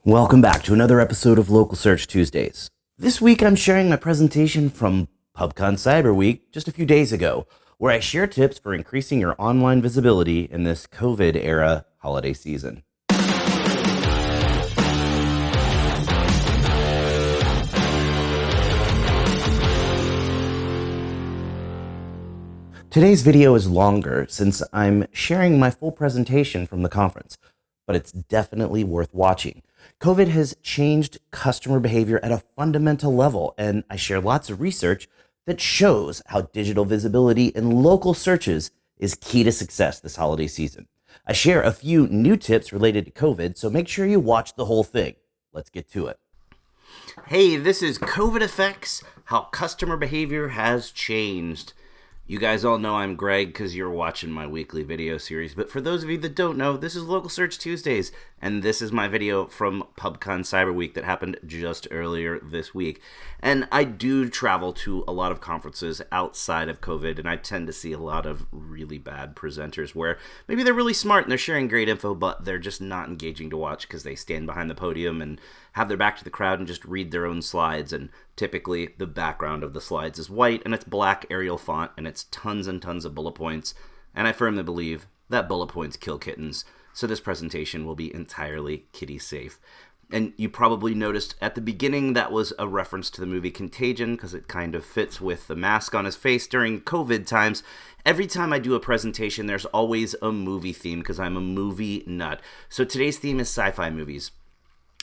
Welcome back to another episode of Local Search Tuesdays. This week I'm sharing my presentation from Pubcon Cyber Week just a few days ago, where I share tips for increasing your online visibility in this COVID-era holiday season. Today's video is longer since I'm sharing my full presentation from the conference, but it's definitely worth watching. COVID has changed customer behavior at a fundamental level, and I share lots of research that shows how digital visibility in local searches is key to success this holiday season. I share a few new tips related to COVID, so make sure you watch the whole thing. Let's get to it. Hey, this is COVID Effects, how customer behavior has changed. You guys all know I'm Greg because you're watching my weekly video series, but for those of you that don't know, this is Local Search Tuesdays, and this is my video from Pubcon Cyber Week that happened just earlier this week. And I do travel to a lot of conferences outside of COVID, and I tend to see a lot of really bad presenters where maybe they're really smart and they're sharing great info, but they're just not engaging to watch because they stand behind the podium and have their back to the crowd and just read their own slides. And typically the background of the slides is white and it's black Arial font and it's tons and tons of bullet points. And I firmly believe that bullet points kill kittens. So this presentation will be entirely kitty safe. And you probably noticed at the beginning that was a reference to the movie Contagion because it kind of fits with the mask on his face during COVID times. Every time I do a presentation, there's always a movie theme because I'm a movie nut. So today's theme is sci-fi movies.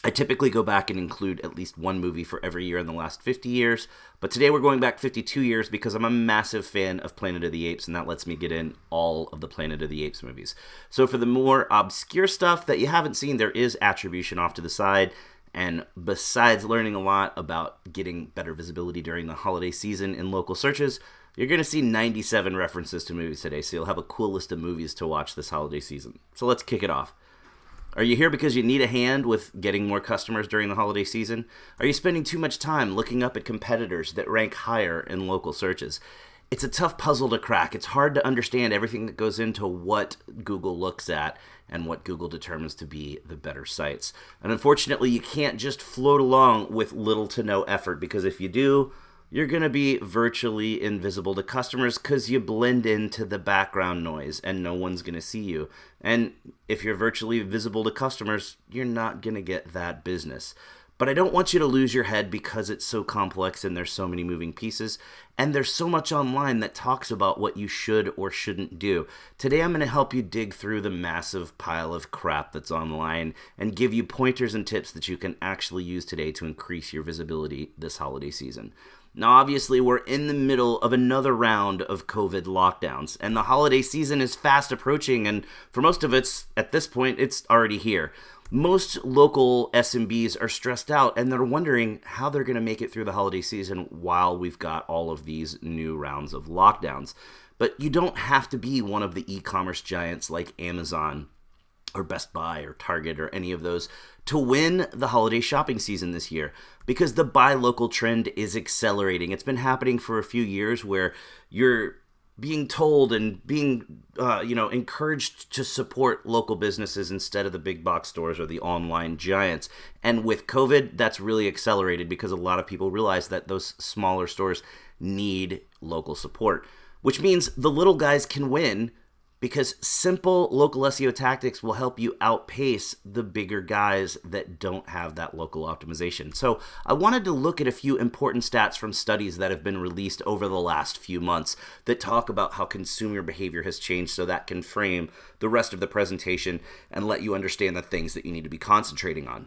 I typically go back and include at least one movie for every year in the last 50 years, but today we're going back 52 years because I'm a massive fan of Planet of the Apes, and that lets me get in all of the Planet of the Apes movies. So for the more obscure stuff that you haven't seen, there is attribution off to the side, and besides learning a lot about getting better visibility during the holiday season in local searches, you're going to see 97 references to movies today, so you'll have a cool list of movies to watch this holiday season. So let's kick it off. Are you here because you need a hand with getting more customers during the holiday season? Are you spending too much time looking up at competitors that rank higher in local searches? It's a tough puzzle to crack. It's hard to understand everything that goes into what Google looks at and what Google determines to be the better sites. And unfortunately, you can't just float along with little to no effort, because if you do, you're going to be virtually invisible to customers because you blend into the background noise and no one's going to see you. And if you're virtually visible to customers, you're not going to get that business. But I don't want you to lose your head because it's so complex and there's so many moving pieces. And there's so much online that talks about what you should or shouldn't do. Today I'm going to help you dig through the massive pile of crap that's online and give you pointers and tips that you can actually use today to increase your visibility this holiday season. Now, obviously, we're in the middle of another round of COVID lockdowns, and the holiday season is fast approaching, and for most of it's, at this point, it's already here. Most local SMBs are stressed out, and they're wondering how they're going to make it through the holiday season while we've got all of these new rounds of lockdowns. But you don't have to be one of the e-commerce giants like Amazon or Best Buy or Target or any of those to win the holiday shopping season this year, because the buy local trend is accelerating. It's been happening for a few years where you're being told and being encouraged to support local businesses instead of the big box stores or the online giants. And with COVID, that's really accelerated because a lot of people realize that those smaller stores need local support, which means the little guys can win, because simple local SEO tactics will help you outpace the bigger guys that don't have that local optimization. So I wanted to look at a few important stats from studies that have been released over the last few months that talk about how consumer behavior has changed, so that can frame the rest of the presentation and let you understand the things that you need to be concentrating on.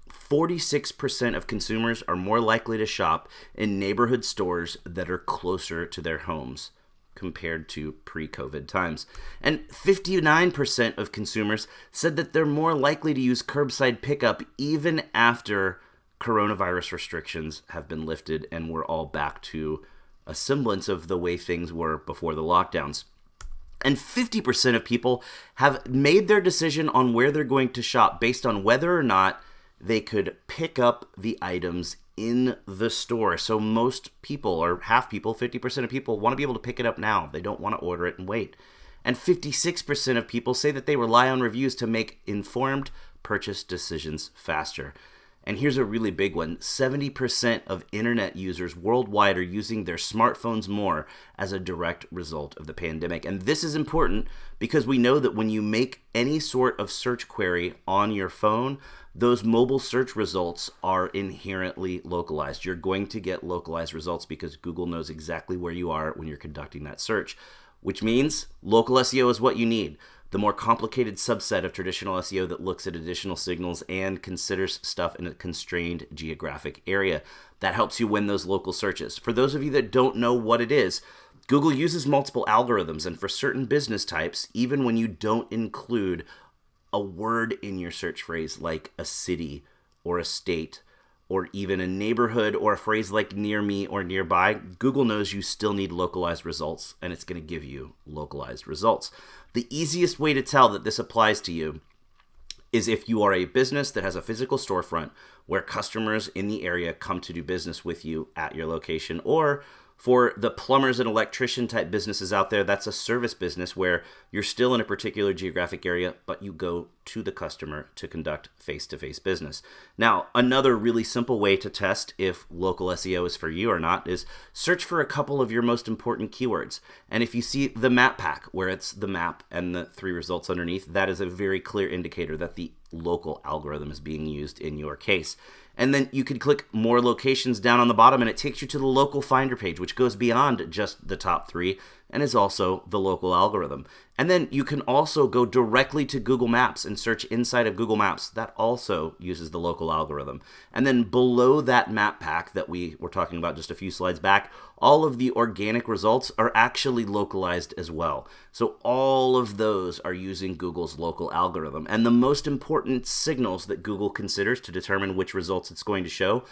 46% of consumers are more likely to shop in neighborhood stores that are closer to their homes compared to pre-COVID times. And 59% of consumers said that they're more likely to use curbside pickup even after coronavirus restrictions have been lifted and we're all back to a semblance of the way things were before the lockdowns. And 50% of people have made their decision on where they're going to shop based on whether or not they could pick up the items in the store. So most people, or half people, 50% of people, want to be able to pick it up now. They don't want to order it and wait. And 56% of people say that they rely on reviews to make informed purchase decisions faster. And here's a really big one. 70% of internet users worldwide are using their smartphones more as a direct result of the pandemic. And this is important because we know that when you make any sort of search query on your phone, those mobile search results are inherently localized. You're going to get localized results because Google knows exactly where you are when you're conducting that search, which means local SEO is what you need. The more complicated subset of traditional SEO that looks at additional signals and considers stuff in a constrained geographic area. That helps you win those local searches. For those of you that don't know what it is, Google uses multiple algorithms, and for certain business types, even when you don't include a word in your search phrase like a city or a state or even a neighborhood or a phrase like near me or nearby, Google knows you still need localized results, and it's going to give you localized results. The easiest way to tell that this applies to you is if you are a business that has a physical storefront where customers in the area come to do business with you at your location, or for the plumbers and electrician type businesses out there, that's a service business where you're still in a particular geographic area, but you go to the customer to conduct face-to-face business. Now, another really simple way to test if local SEO is for you or not is search for a couple of your most important keywords. And if you see the map pack, where it's the map and the 3 results underneath, that is a very clear indicator that the local algorithm is being used in your case. And then you can click more locations down on the bottom, and it takes you to the local finder page, which goes beyond just the top 3 and is also the local algorithm. And then you can also go directly to Google Maps and search inside of Google Maps. That also uses the local algorithm. And then below that map pack that we were talking about just a few slides back, all of the organic results are actually localized as well. So all of those are using Google's local algorithm. And the most important signals that Google considers to determine which results it's going to show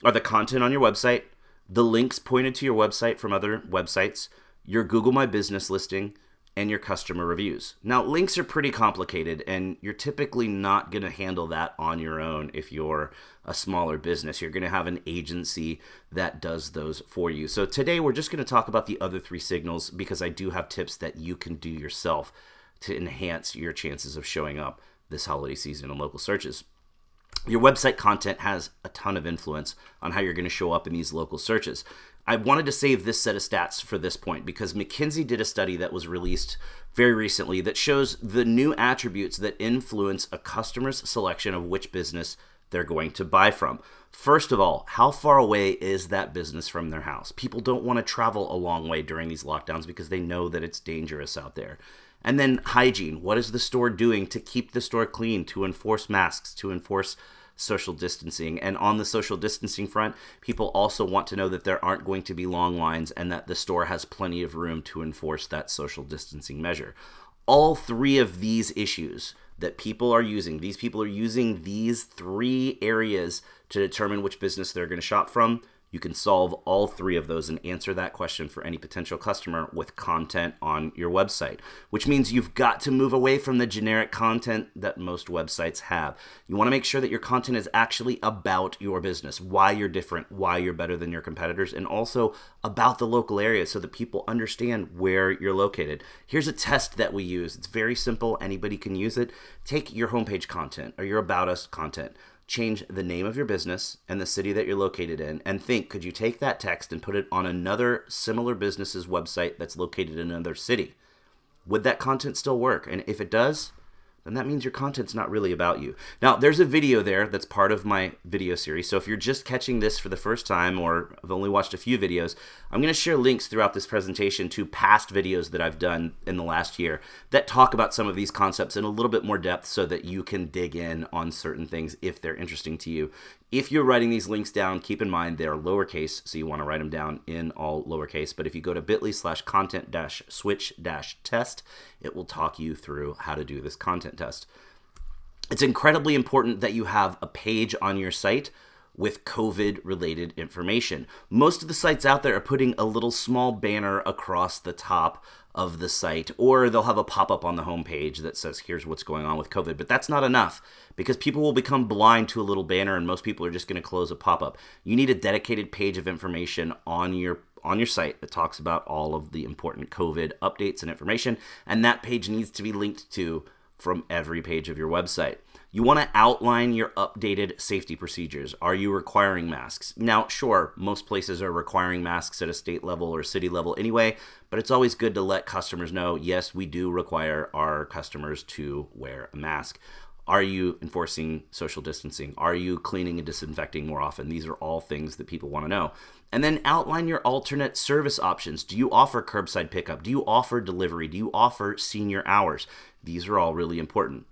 are the content on your website, the links pointed to your website from other websites, your Google My Business listing, and your customer reviews. Now, links are pretty complicated, and you're typically not going to handle that on your own if you're a smaller business. You're going to have an agency that does those for you. So today we're just going to talk about the other 3 signals because I do have tips that you can do yourself to enhance your chances of showing up this holiday season in local searches. Your website content has a ton of influence on how you're going to show up in these local searches. I wanted to save this set of stats for this point because McKinsey did a study that was released very recently that shows the new attributes that influence a customer's selection of which business they're going to buy from. First of all, how far away is that business from their house? People don't want to travel a long way during these lockdowns because they know that it's dangerous out there. And then hygiene. What is the store doing to keep the store clean, to enforce masks, to enforce social distancing? And on the social distancing front, people also want to know that there aren't going to be long lines and that the store has plenty of room to enforce that social distancing measure. All 3 of these issues that people are using, these people are using these 3 areas to determine which business they're going to shop from. You can solve all 3 of those and answer that question for any potential customer with content on your website, which means you've got to move away from the generic content that most websites have. You want to make sure that your content is actually about your business, why you're different, why you're better than your competitors, and also about the local area so that people understand where you're located. Here's a test that we use. It's very simple. Anybody can use it. Take your homepage content or your About Us content. Change the name of your business and the city that you're located in, and think, could you take that text and put it on another similar business's website that's located in another city? Would that content still work? And if it does, then that means your content's not really about you. Now, there's a video there that's part of my video series. So if you're just catching this for the first time or have only watched a few videos, I'm going to share links throughout this presentation to past videos that I've done in the last year that talk about some of these concepts in a little bit more depth so that you can dig in on certain things if they're interesting to you. If you're writing these links down, keep in mind they're lowercase, so you want to write them down in all lowercase. But if you go to bit.ly/content-switch-test, it will talk you through how to do this content test. It's incredibly important that you have a page on your site with COVID-related information. Most of the sites out there are putting a little small banner across the top of the site, or they'll have a pop-up on the homepage that says, here's what's going on with COVID. But that's not enough because people will become blind to a little banner and most people are just going to close a pop-up. You need a dedicated page of information on your site that talks about all of the important COVID updates and information, and that page needs to be linked to from every page of your website. You want to outline your updated safety procedures. Are you requiring masks? Now, sure, most places are requiring masks at a state level or city level anyway, but it's always good to let customers know, yes, we do require our customers to wear a mask. Are you enforcing social distancing? Are you cleaning and disinfecting more often? These are all things that people want to know. And then outline your alternate service options. Do you offer curbside pickup? Do you offer delivery? Do you offer senior hours? These are all really important.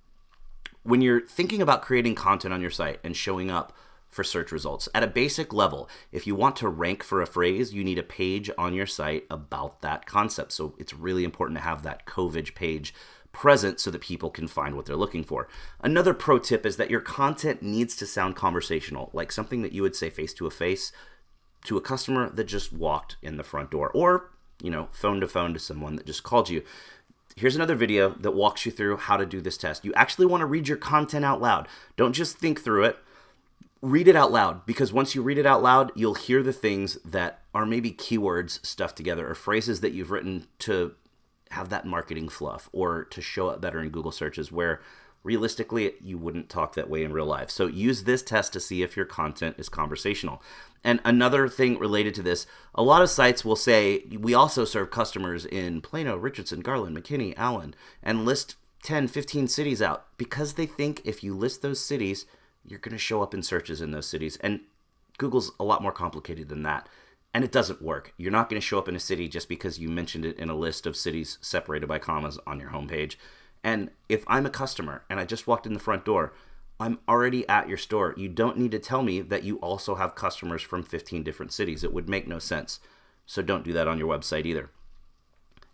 When you're thinking about creating content on your site and showing up for search results, at a basic level, if you want to rank for a phrase, you need a page on your site about that concept. So it's really important to have that COVID page present so that people can find what they're looking for. Another pro tip is that your content needs to sound conversational, like something that you would say face to a face to a customer that just walked in the front door, or, phone to phone to someone that just called you. Here's another video that walks you through how to do this test. You actually want to read your content out loud. Don't just think through it. Read it out loud, because once you read it out loud, you'll hear the things that are maybe keywords stuffed together or phrases that you've written to have that marketing fluff or to show up better in Google searches, where realistically you wouldn't talk that way in real life. So use this test to see if your content is conversational. And another thing related to this, a lot of sites will say, we also serve customers in Plano, Richardson, Garland, McKinney, Allen, and list 10, 15 cities out, because they think if you list those cities, you're going to show up in searches in those cities. And Google's a lot more complicated than that. And it doesn't work. You're not going to show up in a city just because you mentioned it in a list of cities separated by commas on your homepage. And if I'm a customer and I just walked in the front door, I'm already at your store. You don't need to tell me that you also have customers from 15 different cities. It would make no sense. So don't do that on your website either.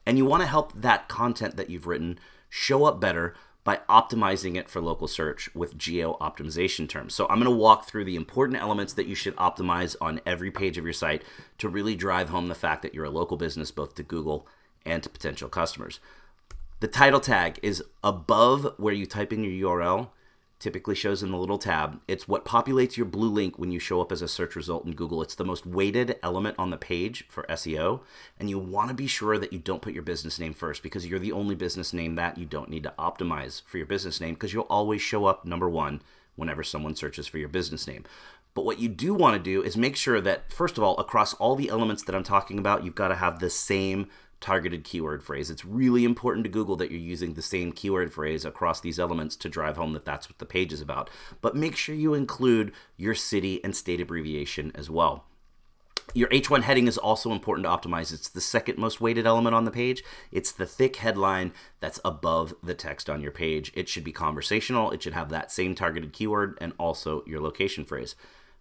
And you want to help that content that you've written show up better by optimizing it for local search with geo optimization terms. So I'm going to walk through the important elements that you should optimize on every page of your site to really drive home the fact that you're a local business, both to Google and to potential customers. The title tag is above where you type in your URL, typically shows in the little tab. It's what populates your blue link when you show up as a search result in Google. It's the most weighted element on the page for SEO, and you want to be sure that you don't put your business name first, because you're the only business name that you don't need to optimize for your business name, because you'll always show up number one whenever someone searches for your business name. But what you do want to do is make sure that, first of all, across all the elements that I'm talking about, you've got to have the same targeted keyword phrase. It's really important to Google that you're using the same keyword phrase across these elements to drive home that that's what the page is about. But make sure you include your city and state abbreviation as well. Your H1 heading is also important to optimize. It's the second most weighted element on the page. It's the thick headline that's above the text on your page. It should be conversational. It should have that same targeted keyword and also your location phrase.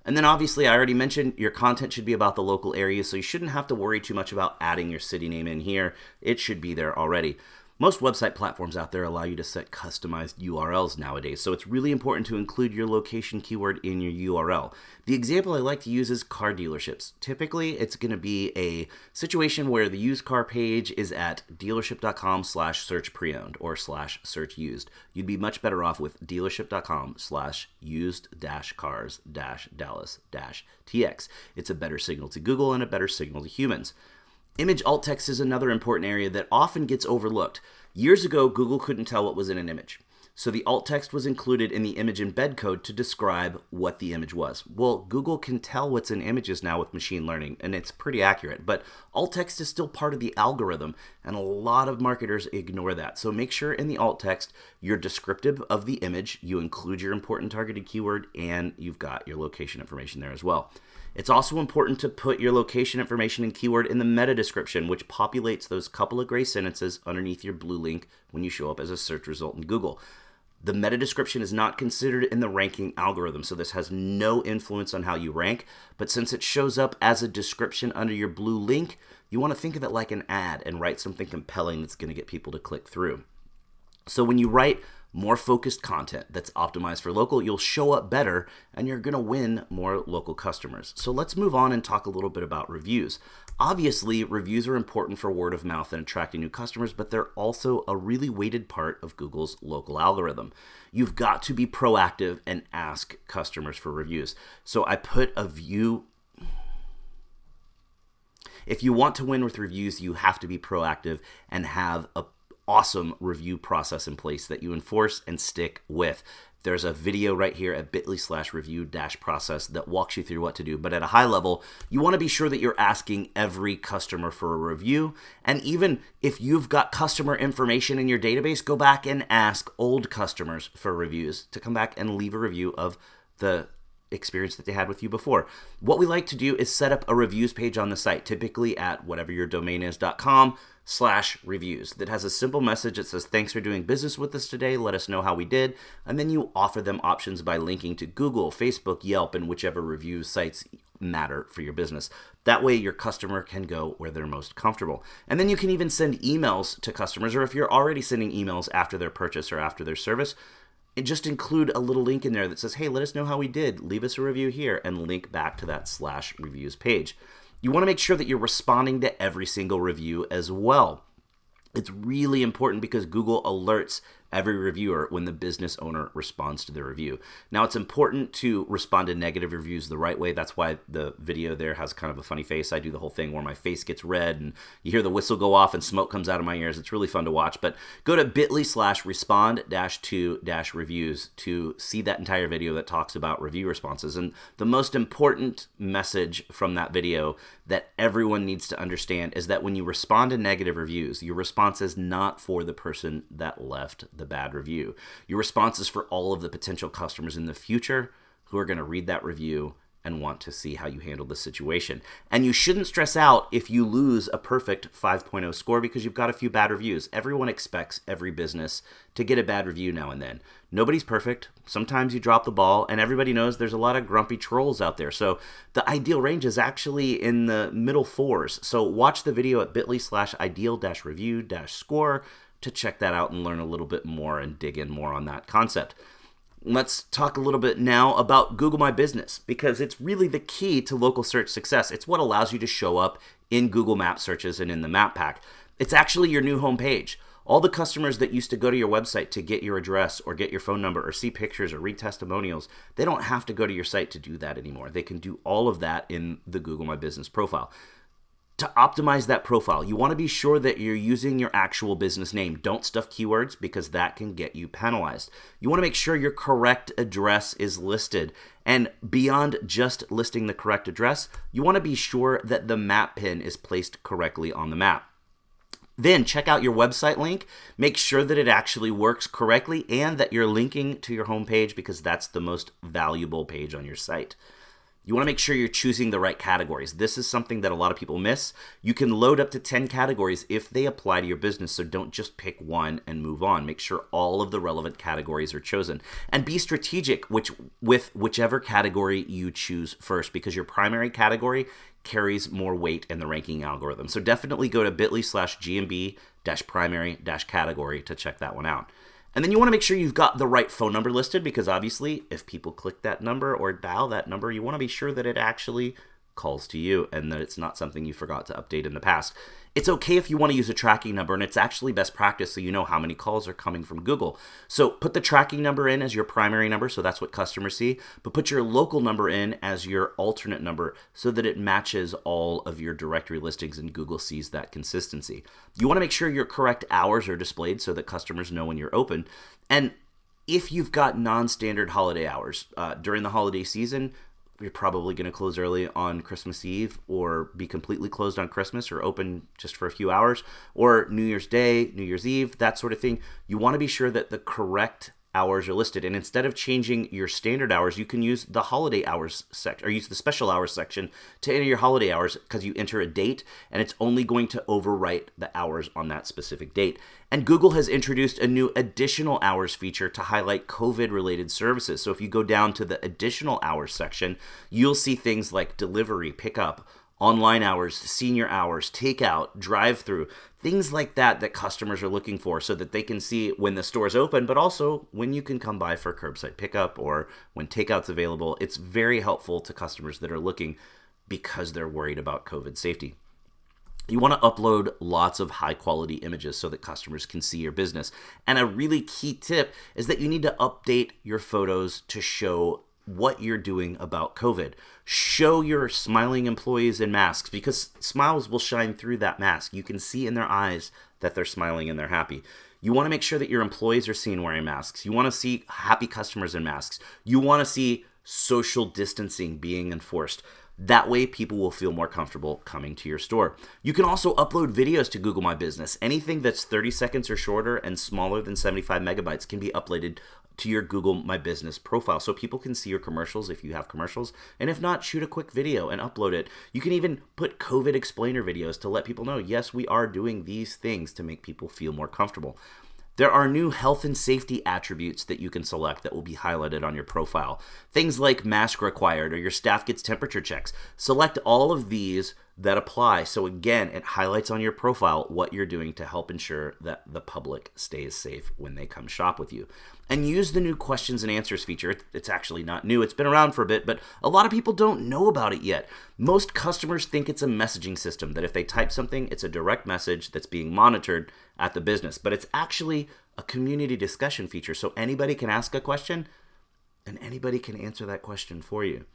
And then obviously, I already mentioned your content should be about the local area, so you shouldn't have to worry too much about adding your city name in here. It should be there already. Most website platforms out there allow you to set customized URLs nowadays, so it's really important to include your location keyword in your URL. The example I like to use is car dealerships. Typically, it's going to be a situation where the used car page is at dealership.com/search pre-owned or /search used. You'd be much better off with dealership.com/used-cars-dallas-tx. It's a better signal to Google and a better signal to humans. Image alt text is another important area that often gets overlooked. Years ago, Google couldn't tell what was in an image. So the alt text was included in the image embed code to describe what the image was. Well, Google can tell what's in images now with machine learning, and it's pretty accurate. But alt text is still part of the algorithm, and a lot of marketers ignore that. So make sure in the alt text, you're descriptive of the image, you include your important targeted keyword, and you've got your location information there as well. It's also important to put your location information and keyword in the meta description, which populates those couple of gray sentences underneath your blue link when you show up as a search result in Google. The meta description is not considered in the ranking algorithm, so this has no influence on how you rank, but since it shows up as a description under your blue link, you want to think of it like an ad and write something compelling that's going to get people to click through. So when you write more focused content that's optimized for local, you'll show up better and you're going to win more local customers. So let's move on and talk a little bit about reviews. Obviously, reviews are important for word of mouth and attracting new customers, but they're also a really weighted part of Google's local algorithm. You've got to be proactive and ask customers for reviews. So I put a view. If you want to win with reviews, you have to be proactive and have a awesome review process in place that you enforce and stick with. There's a video right here at bit.ly/review-process that walks you through what to do. But at a high level, you want to be sure that you're asking every customer for a review. And even if you've got customer information in your database, go back and ask old customers for reviews to come back and leave a review of the experience that they had with you before. What we like to do is set up a reviews page on the site, typically at whatever your domain is.com/reviews, that has a simple message that says, thanks for doing business with us today. Let us know how we did. And then you offer them options by linking to Google, Facebook, Yelp, and whichever review sites matter for your business. That way your customer can go where they're most comfortable. And then you can even send emails to customers, or if you're already sending emails after their purchase or after their service, and just include a little link in there that says, hey, let us know how we did. Leave us a review here, and link back to that /reviews page. You want to make sure that you're responding to every single review as well. It's really important because Google alerts every reviewer when the business owner responds to the review. Now, it's important to respond to negative reviews the right way. That's why the video there has kind of a funny face. I do the whole thing where my face gets red and you hear the whistle go off and smoke comes out of my ears. It's really fun to watch. But go to bit.ly/respond-to-reviews to see that entire video that talks about review responses. And the most important message from that video that everyone needs to understand is that when you respond to negative reviews, your response is not for the person that left the bad review. Your response is for all of the potential customers in the future who are going to read that review and want to see how you handle the situation. And you shouldn't stress out if you lose a perfect 5.0 score because you've got a few bad reviews. Everyone expects every business to get a bad review now and then. Nobody's perfect. Sometimes you drop the ball, and everybody knows there's a lot of grumpy trolls out there. So the ideal range is actually in the middle fours. So watch the video at bit.ly/ideal-review-score to check that out and learn a little bit more and dig in more on that concept. Let's talk a little bit now about Google My Business, because it's really the key to local search success. It's what allows you to show up in Google Map searches and in the map pack. It's actually your new homepage. All the customers that used to go to your website to get your address or get your phone number or see pictures or read testimonials, they don't have to go to your site to do that anymore. They can do all of that in the Google My Business profile. To optimize that profile, you want to be sure that you're using your actual business name. Don't stuff keywords because that can get you penalized. You want to make sure your correct address is listed. And beyond just listing the correct address, you want to be sure that the map pin is placed correctly on the map. Then check out your website link. Make sure that it actually works correctly and that you're linking to your homepage because that's the most valuable page on your site. You want to make sure you're choosing the right categories. This is something that a lot of people miss. You can load up to 10 categories if they apply to your business, so don't just pick one and move on. Make sure all of the relevant categories are chosen. And be strategic with whichever category you choose first, because your primary category carries more weight in the ranking algorithm. So definitely go to bit.ly/GMB-primary-category to check that one out. And then you want to make sure you've got the right phone number listed, because obviously if people click that number or dial that number, you want to be sure that it actually calls to you and that it's not something you forgot to update in the past. It's okay if you want to use a tracking number, and it's actually best practice so you know how many calls are coming from Google. So put the tracking number in as your primary number, so that's what customers see, but put your local number in as your alternate number so that it matches all of your directory listings and Google sees that consistency. You want to make sure your correct hours are displayed so that customers know when you're open. And if you've got non-standard holiday hours during the holiday season, you're probably going to close early on Christmas Eve or be completely closed on Christmas or open just for a few hours, or New Year's Day, New Year's Eve, that sort of thing. You want to be sure that the correct hours are listed. And instead of changing your standard hours, you can use the holiday hours section or use the special hours section to enter your holiday hours, because you enter a date and it's only going to overwrite the hours on that specific date. And Google has introduced a new additional hours feature to highlight COVID-related services. So if you go down to the additional hours section, you'll see things like delivery, pickup, online hours, senior hours, takeout, drive-through, things like that that customers are looking for so that they can see when the store is open, but also when you can come by for curbside pickup or when takeout's available. It's very helpful to customers that are looking because they're worried about COVID safety. You want to upload lots of high quality images so that customers can see your business. And a really key tip is that you need to update your photos to show what you're doing about COVID. Show your smiling employees in masks, because smiles will shine through that mask. You can see in their eyes that they're smiling and they're happy. You want to make sure that your employees are seen wearing masks. You want to see happy customers in masks. You want to see social distancing being enforced. That way, people will feel more comfortable coming to your store. You can also upload videos to Google My Business. Anything that's 30 seconds or shorter and smaller than 75 megabytes can be uploaded to your Google My Business profile so people can see your commercials if you have commercials. And if not, shoot a quick video and upload it. You can even put COVID explainer videos to let people know, yes, we are doing these things to make people feel more comfortable. There are new health and safety attributes that you can select that will be highlighted on your profile. Things like mask required or your staff gets temperature checks. Select all of these that apply. So again, it highlights on your profile what you're doing to help ensure that the public stays safe when they come shop with you. And use the new questions and answers feature. It's actually not new. It's been around for a bit, but a lot of people don't know about it yet. Most customers think it's a messaging system, that if they type something, it's a direct message that's being monitored at the business. But it's actually a community discussion feature, so anybody can ask a question and anybody can answer that question for you.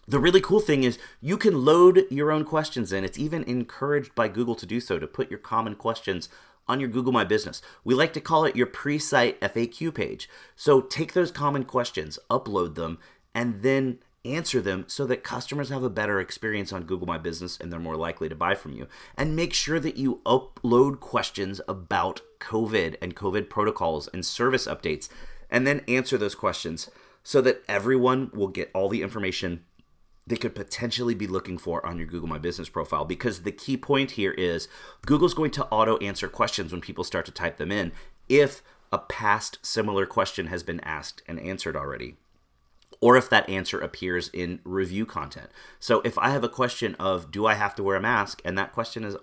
The really cool thing is you can load your own questions in. It's even encouraged by Google to do so, to put your common questions on your Google My Business. We like to call it your pre-site FAQ page. So take those common questions, upload them, and then answer them so that customers have a better experience on Google My Business and they're more likely to buy from you. And make sure that you upload questions about COVID and COVID protocols and service updates, and then answer those questions so that everyone will get all the information they could potentially be looking for on your Google My Business profile. Because the key point here is Google's going to auto answer questions when people start to type them in if a past similar question has been asked and answered already, or if that answer appears in review content. So if I have a question of, do I have to wear a mask? And that question has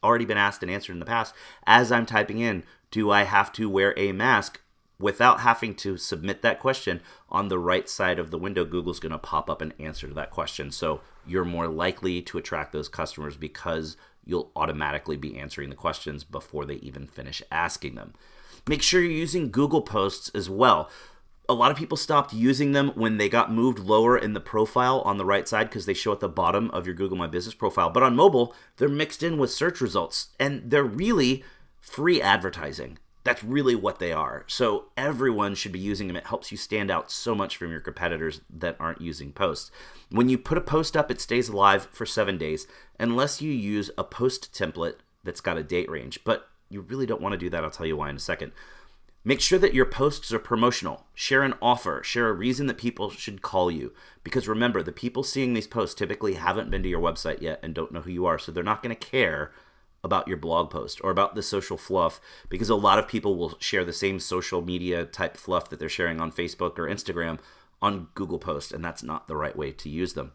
already been asked and answered in the past, as I'm typing in, do I have to wear a mask? Without having to submit that question, on the right side of the window, Google's going to pop up an answer to that question. So you're more likely to attract those customers because you'll automatically be answering the questions before they even finish asking them. Make sure you're using Google Posts as well. A lot of people stopped using them when they got moved lower in the profile on the right side because they show at the bottom of your Google My Business profile. But on mobile, they're mixed in with search results, and they're really free advertising. That's really what they are. So everyone should be using them. It helps you stand out so much from your competitors that aren't using posts. When you put a post up, it stays alive for 7 days unless you use a post template that's got a date range. But you really don't want to do that. I'll tell you why in a second. Make sure that your posts are promotional. Share an offer. Share a reason that people should call you. Because remember, the people seeing these posts typically haven't been to your website yet and don't know who you are. So they're not going to care about your blog post or about the social fluff, because a lot of people will share the same social media type fluff that they're sharing on Facebook or Instagram on Google Posts, and that's not the right way to use them.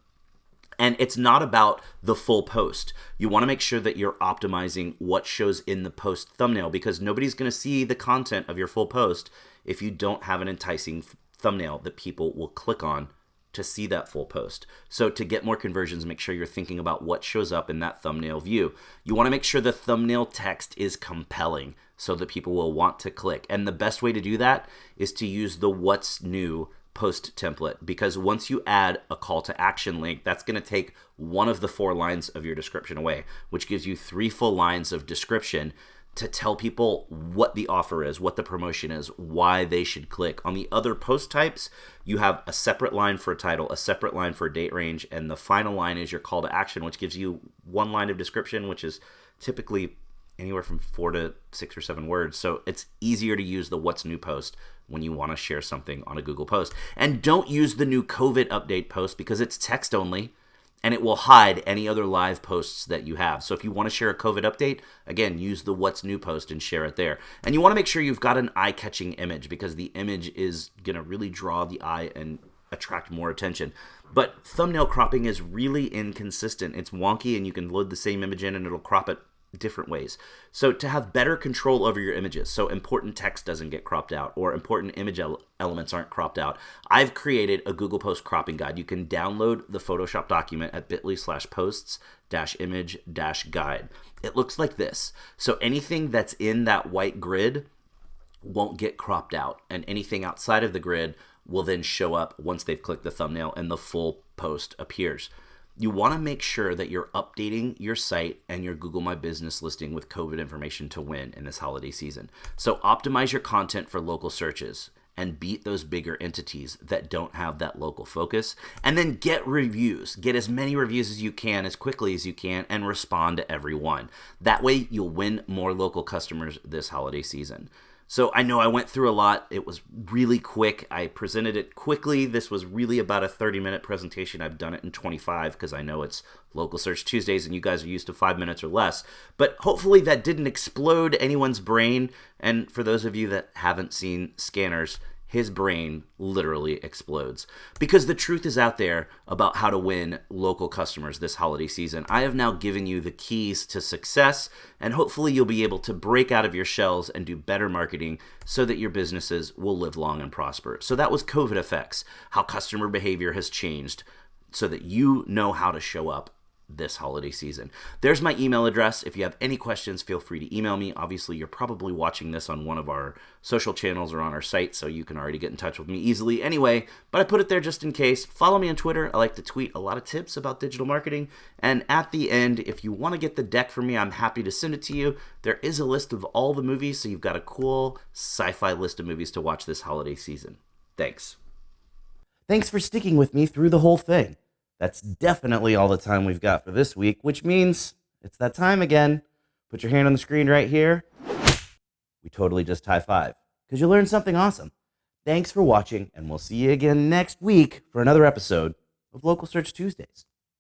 And it's not about the full post. You want to make sure that you're optimizing what shows in the post thumbnail, because nobody's going to see the content of your full post if you don't have an enticing thumbnail that people will click on to see that full post. So to get more conversions, make sure you're thinking about what shows up in that thumbnail view. You want to make sure the thumbnail text is compelling so that people will want to click. And the best way to do that is to use the what's new post template, because once you add a call to action link, that's going to take one of the 4 lines of your description away, which gives you 3 full lines of description to tell people what the offer is, what the promotion is, why they should click. On the other post types, you have a separate line for a title, a separate line for a date range, and the final line is your call to action, which gives you 1 line of description, which is typically anywhere from 4 to 6 or 7 words. So it's easier to use the what's new post when you want to share something on a Google post. And don't use the new COVID update post because it's text only, and it will hide any other live posts that you have. So if you want to share a COVID update, again, use the what's new post and share it there. And you want to make sure you've got an eye-catching image, because the image is going to really draw the eye and attract more attention. But thumbnail cropping is really inconsistent. It's wonky, and you can load the same image in and it'll crop it different ways. So to have better control over your images, so important text doesn't get cropped out or important image elements aren't cropped out, I've created a Google Post cropping guide. You can download the Photoshop document at bit.ly/posts-image-guide. It looks like this. So anything that's in that white grid won't get cropped out, and anything outside of the grid will then show up once they've clicked the thumbnail and the full post appears. You want to make sure that you're updating your site and your Google My Business listing with COVID information to win in this holiday season. So optimize your content for local searches and beat those bigger entities that don't have that local focus. And then get reviews. Get as many reviews as you can, as quickly as you can, and respond to every one. That way you'll win more local customers this holiday season. So I know I went through a lot. It was really quick. I presented it quickly. This was really about a 30-minute presentation. I've done it in 25 because I know it's Local Search Tuesdays and you guys are used to 5 minutes or less. But hopefully that didn't explode anyone's brain. And for those of you that haven't seen Scanners, his brain literally explodes. Because the truth is out there about how to win local customers this holiday season. I have now given you the keys to success, and hopefully you'll be able to break out of your shells and do better marketing so that your businesses will live long and prosper. So that was COVID effects, how customer behavior has changed so that you know how to show up this holiday season. There's my email address. If you have any questions, feel free to email me. Obviously, you're probably watching this on one of our social channels or on our site, so you can already get in touch with me easily anyway, but I put it there just in case. Follow me on Twitter. I like to tweet a lot of tips about digital marketing. And at the end, if you want to get the deck from me, I'm happy to send it to you. There is a list of all the movies, so you've got a cool sci-fi list of movies to watch this holiday season. Thanks. Thanks for sticking with me through the whole thing. That's definitely all the time we've got for this week, which means it's that time again. Put your hand on the screen right here. We totally just high five because you learned something awesome. Thanks for watching, and we'll see you again next week for another episode of Local Search Tuesdays.